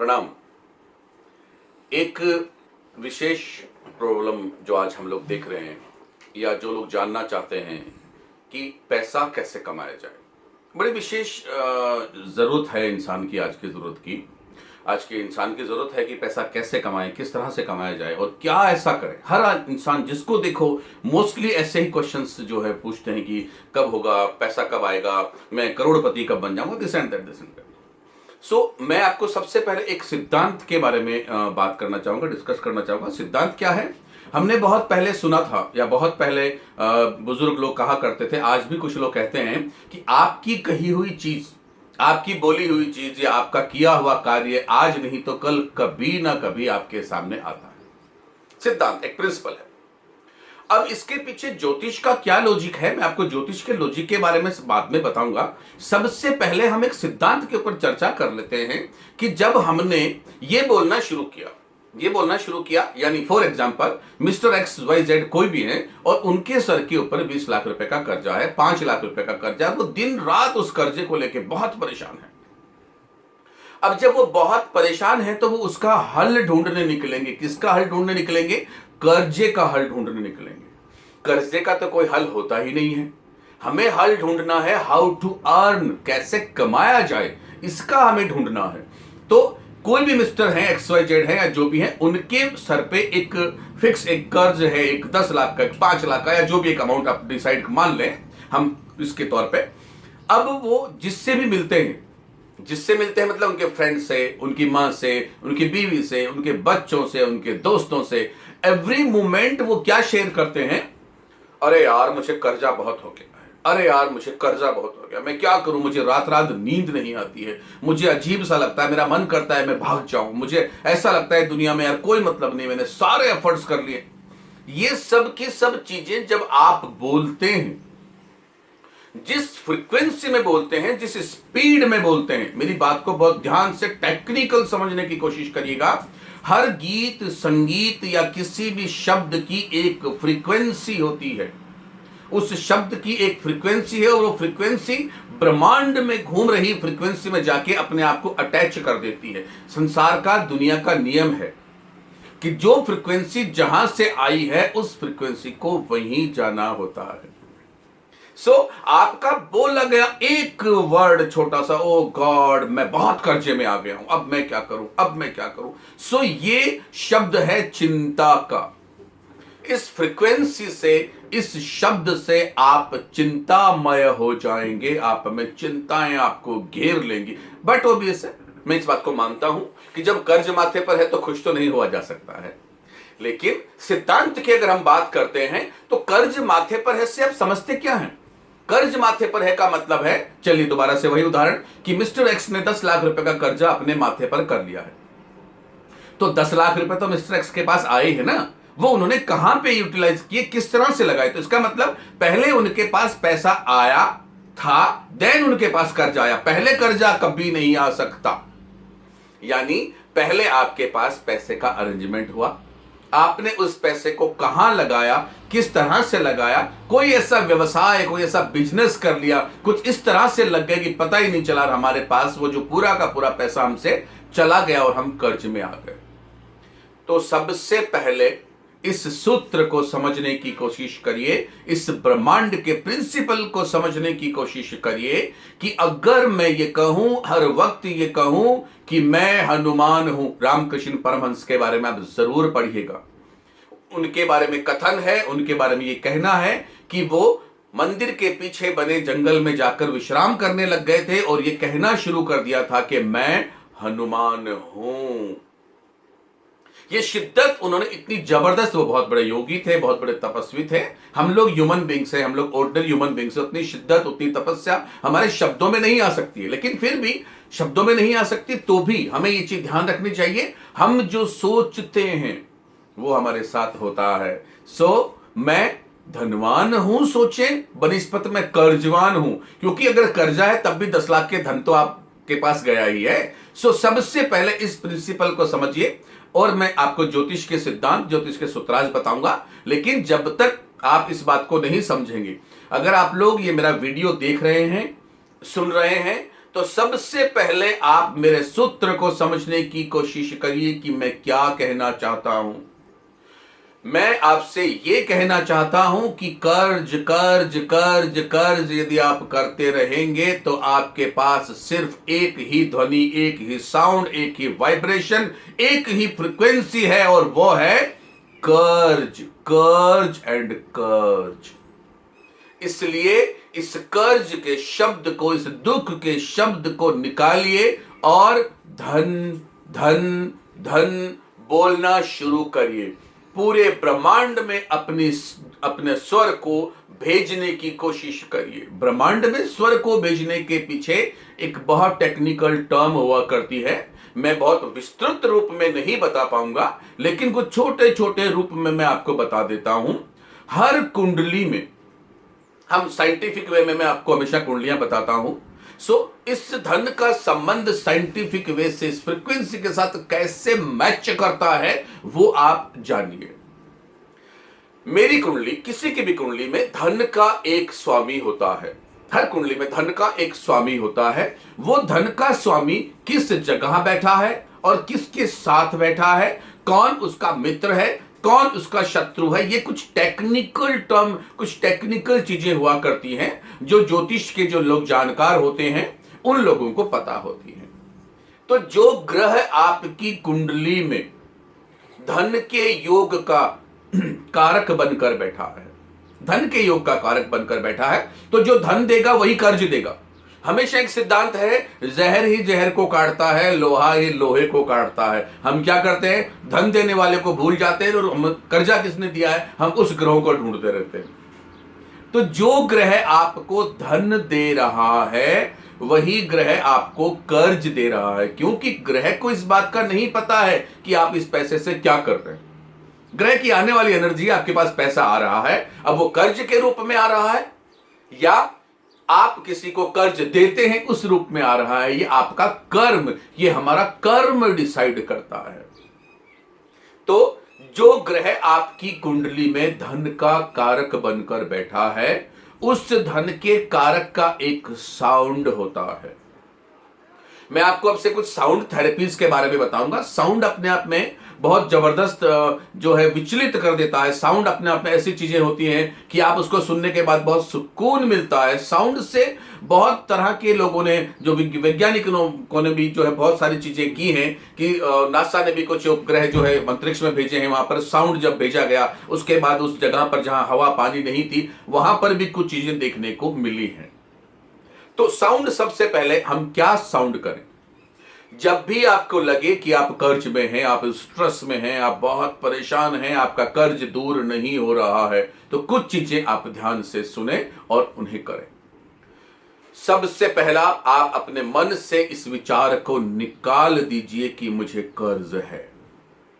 प्रणाम। एक विशेष प्रॉब्लम जो आज हम लोग देख रहे हैं या जो लोग जानना चाहते हैं कि पैसा कैसे कमाया जाए, बड़ी विशेष ज़रूरत है इंसान की। आज के इंसान की ज़रूरत है कि पैसा कैसे कमाएं, किस तरह से कमाया जाए और क्या ऐसा करें। हर इंसान जिसको देखो मोस्टली ऐसे ही क्वेश्चंस जो है पूछते हैं कि कब होगा, पैसा कब आएगा, मैं करोड़पति कब बन जाऊंगा, दिस एंड दैट। सो मैं आपको सबसे पहले एक सिद्धांत के बारे में बात करना चाहूंगा, डिस्कस करना चाहूंगा। सिद्धांत क्या है? हमने बहुत पहले सुना था या बहुत पहले बुजुर्ग लोग कहा करते थे, आज भी कुछ लोग कहते हैं कि आपकी कही हुई चीज, आपकी बोली हुई चीज या आपका किया हुआ कार्य आज नहीं तो कल कभी ना कभी आपके सामने आता है। सिद्धांत एक प्रिंसिपल है। अब इसके पीछे ज्योतिष का क्या लॉजिक है, मैं आपको ज्योतिष के लॉजिक के बारे में बाद में बताऊंगा। सबसे पहले हम एक सिद्धांत के ऊपर चर्चा कर लेते हैं कि जब हमने ये बोलना शुरू किया यानी for example mister X Y Z कोई भी है और उनके सर के ऊपर 20 लाख रुपए का कर्जा है, 5 लाख रुपए का कर्जा है, वो दिन रात उस कर्जे को लेकर बहुत परेशान है। अब जब वो बहुत परेशान है तो वो उसका हल ढूंढने निकलेंगे। किसका हल ढूंढने निकलेंगे? कर्जे का हल ढूंढने निकलेंगे। कर्जे का तो कोई हल होता ही नहीं है। हमें हल ढूंढना है हाउ टू अर्न, कैसे कमाया जाए, इसका हमें ढूंढना है। तो कोई भी मिस्टर है, एक्स वाई जेड है या जो भी है, उनके सर पे एक फिक्स एक कर्ज है, एक 10 लाख का, 5 लाख का या जो भी एक अमाउंट आप डिसाइड मान लें हम इसके तौर पे। अब वो जिससे मिलते हैं मतलब उनके फ्रेंड से, उनकी माँ से, उनकी बीवी से, उनके बच्चों से, उनके दोस्तों से, एवरी मोमेंट वो क्या शेयर करते हैं? अरे यार मुझे कर्जा बहुत हो गया है, अरे यार मुझे कर्जा बहुत हो गया, मैं क्या करूं, मुझे रात रात नींद नहीं आती है, मुझे अजीब सा लगता है, मेरा मन करता है मैं भाग जाऊं, मुझे ऐसा लगता है दुनिया में यार कोई मतलब नहीं, मैंने सारे एफर्ट्स कर लिए। ये सब की सब चीजें जब आप बोलते हैं, जिस फ्रीक्वेंसी में बोलते हैं, जिस स्पीड में बोलते हैं, मेरी बात को बहुत ध्यान से टेक्निकल समझने की कोशिश करिएगा। हर गीत, संगीत या किसी भी शब्द की एक फ्रीक्वेंसी होती है। उस शब्द की एक फ्रीक्वेंसी है और वो फ्रीक्वेंसी ब्रह्मांड में घूम रही फ्रीक्वेंसी में जाके अपने आप को अटैच कर देती है। संसार का, दुनिया का नियम है कि जो फ्रीक्वेंसी जहां से आई है उस फ्रीक्वेंसी को वहीं जाना होता है। सो आपका बोला गया एक वर्ड छोटा सा, ओ गॉड मैं बहुत कर्जे में आ गया हूं, अब मैं क्या करूं। सो ये शब्द है चिंता का। इस फ्रीक्वेंसी से, इस शब्द से आप चिंतामय हो जाएंगे, आप में चिंताएं आपको घेर लेंगी। बट ऑब्वियस है, मैं इस बात को मानता हूं कि जब कर्ज माथे पर है तो खुश तो नहीं हुआ जा सकता है। लेकिन सिद्धांत की अगर हम बात करते हैं तो कर्ज माथे पर है से आप समझते क्या है? कर्ज माथे पर है का मतलब है, चलिए दोबारा से वही उदाहरण कि मिस्टर एक्स ने 10 लाख रुपए का कर्जा अपने माथे पर कर लिया है। तो 10 लाख रुपए तो मिस्टर एक्स के पास आए हैं ना, वो उन्होंने कहां पे यूटिलाइज किए, किस तरह से लगाए? तो इसका मतलब पहले उनके पास पैसा आया था, देन उनके पास कर्जा आया। पहले कर्जा कभी नहीं आ सकता। यानी पहले आपके पास पैसे का अरेंजमेंट हुआ, आपने उस पैसे को कहां लगाया, किस तरह से लगाया, कोई ऐसा व्यवसाय, कोई ऐसा बिजनेस कर लिया, कुछ इस तरह से लग गया कि पता ही नहीं चला, हमारे पास वो जो पूरा का पूरा पैसा हमसे चला गया और हम कर्ज में आ गए। तो सबसे पहले इस सूत्र को समझने की कोशिश करिए, इस ब्रह्मांड के प्रिंसिपल को समझने की कोशिश करिए कि अगर मैं ये कहूं, हर वक्त ये कहूं कि मैं हनुमान हूं। रामकृष्ण परमहंस के बारे में आप जरूर पढ़िएगा। उनके बारे में कथन है, उनके बारे में ये कहना है कि वो मंदिर के पीछे बने जंगल में जाकर विश्राम करने लग गए थे और ये कहना शुरू कर दिया था कि मैं हनुमान हूं। ये शिद्दत उन्होंने इतनी जबरदस्त, वो बहुत बड़े योगी थे, बहुत बड़े तपस्वी थे। हम लोग ह्यूमन बींग्स हैं, हम लोग ऑर्डिनरी ह्यूमन बींग्स हैं। उतनी शिद्दत, उतनी तपस्या हमारे शब्दों में नहीं आ सकती है। लेकिन फिर भी शब्दों में नहीं आ सकती तो भी हमें ये चीज ध्यान रखनी चाहिए, हम जो सोचते हैं वो हमारे साथ होता है। सो मैं धनवान हूं सोचे बनिस्पत में कर्जवान हूं, क्योंकि अगर कर्जा है तब भी 10 लाख के धन तो आपके पास गया ही है। सो सबसे पहले इस प्रिंसिपल को समझिए और मैं आपको ज्योतिष के सिद्धांत, ज्योतिष के सूत्रांश बताऊंगा। लेकिन जब तक आप इस बात को नहीं समझेंगे, अगर आप लोग ये मेरा वीडियो देख रहे हैं, सुन रहे हैं, तो सबसे पहले आप मेरे सूत्र को समझने की कोशिश करिए कि मैं क्या कहना चाहता हूं। मैं आपसे ये कहना चाहता हूं कि कर्ज कर्ज कर्ज कर्ज यदि आप करते रहेंगे तो आपके पास सिर्फ एक ही ध्वनि, एक ही साउंड, एक ही वाइब्रेशन, एक ही फ्रीक्वेंसी है और वो है कर्ज, कर्ज एंड कर्ज। इसलिए इस कर्ज के शब्द को, इस दुख के शब्द को निकालिए और धन धन धन बोलना शुरू करिए। पूरे ब्रह्मांड में अपने स्वर को भेजने की कोशिश करिए। ब्रह्मांड में स्वर को भेजने के पीछे एक बहुत टेक्निकल टर्म हुआ करती है, मैं बहुत विस्तृत रूप में नहीं बता पाऊंगा, लेकिन कुछ छोटे छोटे रूप में मैं आपको बता देता हूं। हर कुंडली में, हम साइंटिफिक वे में मैं आपको हमेशा कुंडलियां बताता हूं। इस धन का संबंध साइंटिफिक वे से इस फ्रीक्वेंसी के साथ कैसे मैच करता है वो आप जानिए। मेरी कुंडली, किसी की भी कुंडली में धन का एक स्वामी होता है। हर कुंडली में धन का एक स्वामी होता है। वो धन का स्वामी किस जगह बैठा है और किसके साथ बैठा है, कौन उसका मित्र है, कौन उसका शत्रु है, ये कुछ टेक्निकल टर्म, कुछ टेक्निकल चीजें हुआ करती हैं जो ज्योतिष के जो लोग जानकार होते हैं उन लोगों को पता होती हैं। तो जो ग्रह आपकी कुंडली में धन के योग का कारक बनकर बैठा है, धन के योग का कारक बनकर बैठा है, तो जो धन देगा वही कर्ज देगा। हमेशा एक सिद्धांत है, जहर ही जहर को काटता है, लोहा ही लोहे को काटता है। हम क्या करते हैं, धन देने वाले को भूल जाते हैं और हम कर्जा किसने दिया है, हम उस ग्रह को ढूंढते रहते हैं। तो जो ग्रह आपको धन दे रहा है वही ग्रह आपको कर्ज दे रहा है, क्योंकि ग्रह को इस बात का नहीं पता है कि आप इस पैसे से क्या कर रहे हैं। ग्रह की आने वाली एनर्जी, आपके पास पैसा आ रहा है, अब वो कर्ज के रूप में आ रहा है या आप किसी को कर्ज देते हैं उस रूप में आ रहा है, ये आपका कर्म, ये हमारा कर्म डिसाइड करता है। तो जो ग्रह आपकी कुंडली में धन का कारक बनकर बैठा है, उस धन के कारक का एक साउंड होता है। मैं आपको अब से कुछ साउंड थेरेपीज के बारे में बताऊंगा। साउंड अपने आप में बहुत जबरदस्त जो है विचलित कर देता है। साउंड अपने आप में ऐसी चीजें होती हैं कि आप उसको सुनने के बाद बहुत सुकून मिलता है। साउंड से बहुत तरह के लोगों ने, जो वैज्ञानिकों ने भी जो है बहुत सारी चीजें की हैं कि नासा ने भी कुछ उपग्रह जो है अंतरिक्ष में भेजे हैं, वहां पर साउंड जब भेजा गया उसके बाद उस जगह पर जहां हवा पानी नहीं थी वहां पर भी कुछ चीजें देखने को मिली हैं। तो साउंड, सबसे पहले हम क्या साउंड करें, जब भी आपको लगे कि आप कर्ज में हैं, आप स्ट्रेस में हैं, आप बहुत परेशान हैं, आपका कर्ज दूर नहीं हो रहा है, तो कुछ चीजें आप ध्यान से सुने और उन्हें करें। सबसे पहला, आप अपने मन से इस विचार को निकाल दीजिए कि मुझे कर्ज है।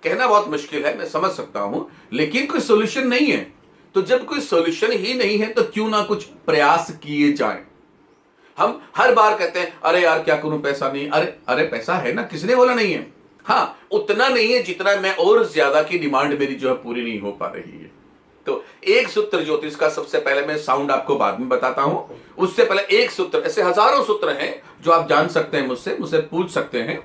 कहना बहुत मुश्किल है, मैं समझ सकता हूं, लेकिन कोई सॉल्यूशन नहीं है। तो जब कोई सॉल्यूशन ही नहीं है तो क्यों ना कुछ प्रयास किए जाएं। हम हर बार कहते हैं अरे यार क्या करूं, पैसा नहीं। अरे पैसा है ना, किसने बोला नहीं है। हाँ, उतना नहीं है जितना मैं, और ज्यादा की डिमांड मेरी जो है पूरी नहीं हो पा रही है। तो एक सूत्र ज्योतिष का, सबसे पहले मैं साउंड आपको बाद में बताता हूं, उससे पहले एक सूत्र, ऐसे हजारों सूत्र हैं जो आप जान सकते हैं, मुझसे पूछ सकते हैं।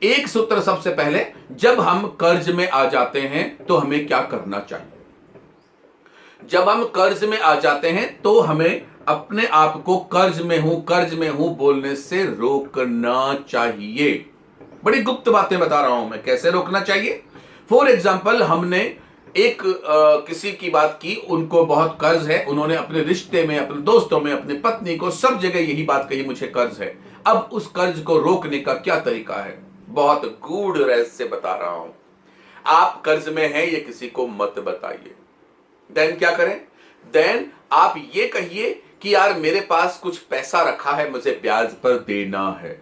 एक सूत्र, सबसे पहले, जब हम कर्ज में आ जाते हैं तो हमें क्या करना चाहिए। जब हम कर्ज में आ जाते हैं तो हमें अपने आप को कर्ज में हूं बोलने से रोकना चाहिए। बड़ी गुप्त बातें बता रहा हूं मैं, कैसे रोकना चाहिए। फॉर एग्जाम्पल, हमने एक किसी की बात की, उनको बहुत कर्ज है, उन्होंने अपने रिश्ते में, अपने दोस्तों में, अपनी पत्नी को, सब जगह यही बात कही, मुझे कर्ज है। अब उस कर्ज को रोकने का क्या तरीका है, बहुत गूढ़ रहस्य बता रहा हूं। आप कर्ज में हैं ये किसी को मत बताइए। देन क्या करें, देन आप ये कहिए कि यार मेरे पास कुछ पैसा रखा है, मुझे ब्याज पर देना है।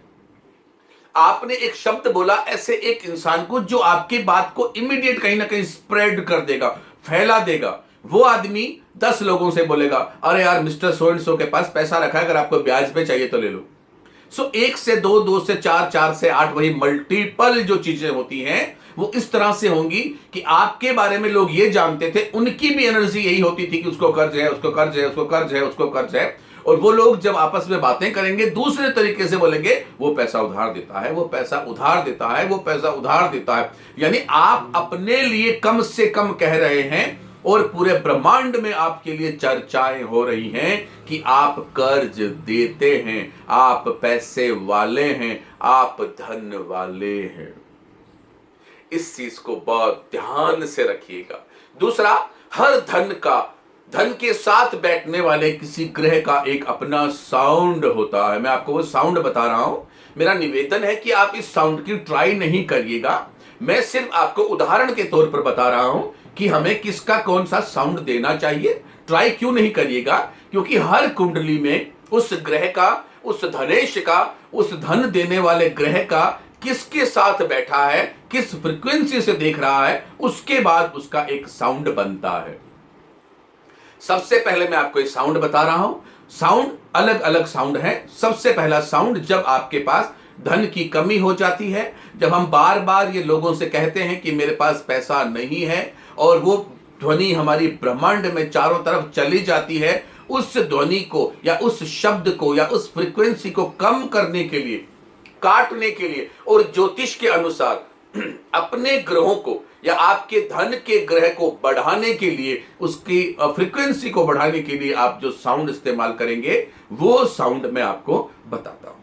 आपने एक शब्द बोला ऐसे एक इंसान को जो आपकी बात को इमीडिएट कहीं ना कहीं स्प्रेड कर देगा, फैला देगा। वो आदमी 10 लोगों से बोलेगा अरे यार मिस्टर सो एंड सो के पास पैसा रखा है, अगर आपको ब्याज पे चाहिए तो ले लो। 1 से 2, 2 से 4, 4 से 8, वही मल्टीपल जो चीजें होती हैं वो इस तरह से होंगी कि आपके बारे में लोग ये जानते थे, उनकी भी एनर्जी यही होती थी कि उसको कर्ज है, उसको कर्ज है, उसको कर्ज है, उसको कर्ज है। और वो लोग जब आपस में बातें करेंगे दूसरे तरीके से बोलेंगे, वो पैसा उधार देता है, वो पैसा उधार देता है, वो पैसा उधार देता है। यानी आप अपने लिए कम से कम कह रहे हैं और पूरे ब्रह्मांड में आपके लिए चर्चाएं हो रही हैं कि आप कर्ज देते हैं, आप पैसे वाले हैं, आप धन वाले हैं। इस चीज को बहुत ध्यान से रखिएगा। दूसरा, हर धन के साथ बैठने वाले किसी ग्रह का एक अपना साउंड होता है। मैं आपको वो साउंड बता रहा हूं। मेरा निवेदन है कि आप इस साउंड की ट्राई नहीं करिएगा। मैं सिर्फ आपको उदाहरण के तौर पर बता रहा हूं कि हमें किसका कौन सा साउंड देना चाहिए। ट्राई क्यों नहीं करिएगा? क्योंकि हर कुंडली में उस ग्रह का, उस धनेश का, उस धन देने वाले ग्रह का किसके साथ बैठा है, किस फ्रीक्वेंसी से देख रहा है, उसके बाद उसका एक साउंड बनता है। सबसे पहले मैं आपको एक साउंड बता रहा हूं। साउंड अलग अलग साउंड है। सबसे पहला साउंड, जब आपके पास धन की कमी हो जाती है, जब हम बार बार ये लोगों से कहते हैं कि मेरे पास पैसा नहीं है, और वो ध्वनि हमारी ब्रह्मांड में चारों तरफ चली जाती है, उस ध्वनि को या उस शब्द को या उस फ्रीक्वेंसी को कम करने के लिए, काटने के लिए, और ज्योतिष के अनुसार अपने ग्रहों को या आपके धन के ग्रह को बढ़ाने के लिए, उसकी फ्रीक्वेंसी को बढ़ाने के लिए आप जो साउंड इस्तेमाल करेंगे, वो साउंड मैं आपको बताता हूं।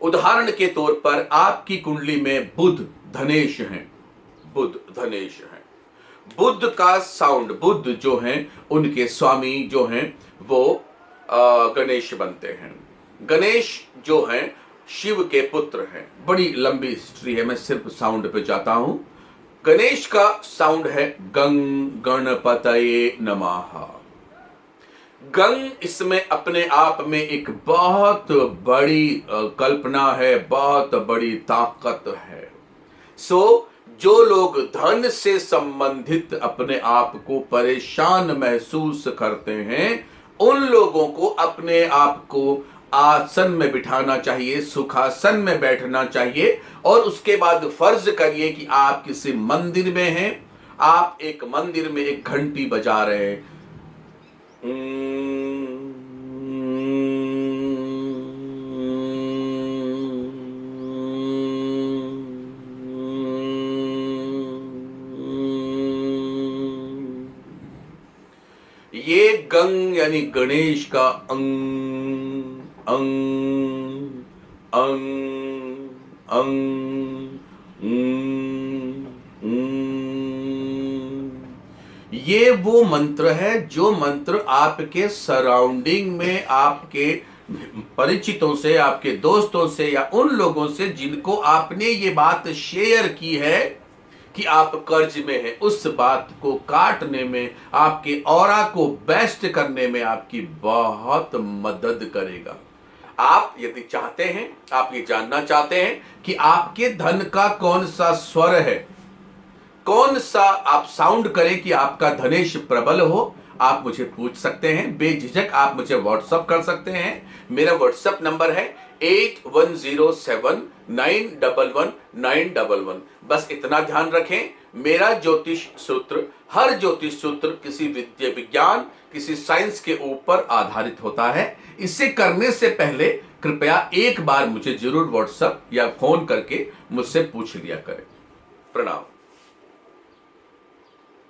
उदाहरण के तौर पर आपकी कुंडली में बुध धनेश हैं, बुध धनेश हैं। बुध का साउंड, बुध जो हैं उनके स्वामी जो हैं वो गणेश बनते हैं। गणेश जो हैं शिव के पुत्र हैं। बड़ी लंबी हिस्ट्री है, मैं सिर्फ साउंड पे जाता हूं। गणेश का साउंड है गंग गणपतये नमः। गंग इसमें अपने आप में एक बहुत बड़ी कल्पना है, बहुत बड़ी ताकत है। सो जो लोग धन से संबंधित अपने आप को परेशान महसूस करते हैं, उन लोगों को अपने आप को आसन में बिठाना चाहिए, सुखासन में बैठना चाहिए, और उसके बाद फर्ज करिए कि आप किसी मंदिर में हैं। आप एक मंदिर में एक घंटी बजा रहे हैं। ये गंग यानी गणेश का अंग अंग अंग अंग ये वो मंत्र है जो मंत्र आपके सराउंडिंग में, आपके परिचितों से, आपके दोस्तों से या उन लोगों से जिनको आपने ये बात शेयर की है कि आप कर्ज में हैं, उस बात को काटने में, आपके ऑरा को बेस्ट करने में आपकी बहुत मदद करेगा। आप यदि चाहते हैं, आप ये जानना चाहते हैं कि आपके धन का कौन सा स्वर है, कौन सा आप साउंड करें कि आपका धनेश प्रबल हो, आप मुझे पूछ सकते हैं। बेझिझक आप मुझे व्हाट्सएप कर सकते हैं। मेरा व्हाट्सएप नंबर है 8107911911। बस इतना ध्यान रखें, मेरा ज्योतिष सूत्र, हर ज्योतिष सूत्र किसी विद्या विज्ञान, किसी साइंस के ऊपर आधारित होता है। इसे करने से पहले कृपया एक बार मुझे जरूर व्हाट्सएप या फोन करके मुझसे पूछ लिया करें। प्रणाम।